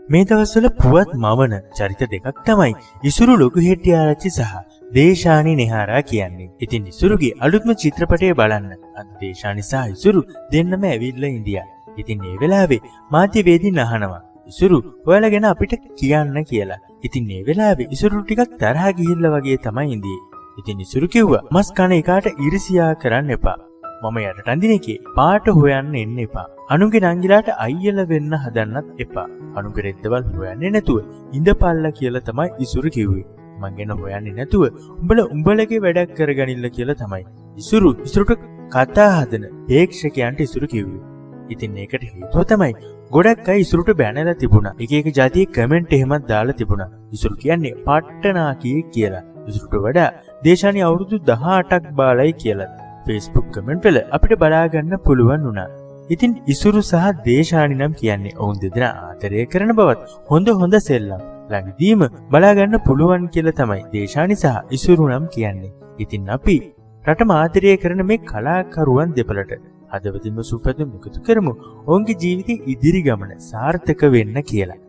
මේ දවස්වල පුවත් මවන චරිත දෙකක් තමයි ඉසුරු ලොකු හෙට්ටිආරච්චි සහ දේශානි නෙහාරා කියන්නේ. ඉතින් ඉසුරුගේ අලුත්ම චිත්‍රපටය බලන්න අද දේශානි සහ ඉසුරු දෙන්නම ඇවිල්ලා ඉන්දියා. ඉතින් මේ වෙලාවේ මාධ්‍යවේදීන් අහනවා ඉසුරු ඔයාලා ගැන අපිට කියන්න කියලා. ඉතින් මේ වෙලාවේ ඉසුරු ටිකක් තරහ ගිහිල්ලා වගේ තමයි ඉඳී. ඉතින් ඉසුරු කිව්වා මස් කන එකාට ඉරිසියා කරන්න එපා. මම යටට අඳින එකේ පාට හොයන්න එන්න එපා. අනුන්ගේ නංගිලාට අයියලා වෙන්න හදන්නත් එපා. අනුන්ගේ රෙද්දවල් හොයන්නේ නැතුව ඉඳපල්ලා කියලා තමයි ඉසුරු කිව්වේ. මං ගැන හොයන්නේ නැතුව උඹලගේ වැඩක් කරගනින්න කියලා තමයි ඉසුරුට කතා හදන ප්‍රේක්ෂකයන්ට ඉසුරු කිව්වේ. ඉතින් ඒකට හේතුව තමයි ගොඩක් අය ඉසුරුට බැනලා තිබුණා. එක ජාතියේ කමෙන්ට් එහෙමත් දාලා තිබුණා. ඉසුරු කියන්නේ පට්ටනාකියෙක් කියලා. ඉසුරුට වඩා දේශානි අවුරුදු 18ක් බාලයි කියලා Facebook කමෙන්ට් වල අපිට බලා ගන්න පුළුවන් වුණා. ඉතින් ඉසුරු සහ දේශානි නම් කියන්නේ ඔවුන් දෙදෙනා ආදරය කරන බවත් හොඳ සෙල්ලම් ළඟදීම බලා ගන්න පුළුවන් කියලා තමයි දේශානි සහ ඉසුරු නම් කියන්නේ. ඉතින් අපි රටම ආදරය කරන මේ කලාකරුවන් දෙපළට හදවතින්ම සුපැතුම් එකතු කරමු ඔවුන්ගේ ජීවිතේ ඉදිරි ගමන සාර්ථක වෙන්න කියලා.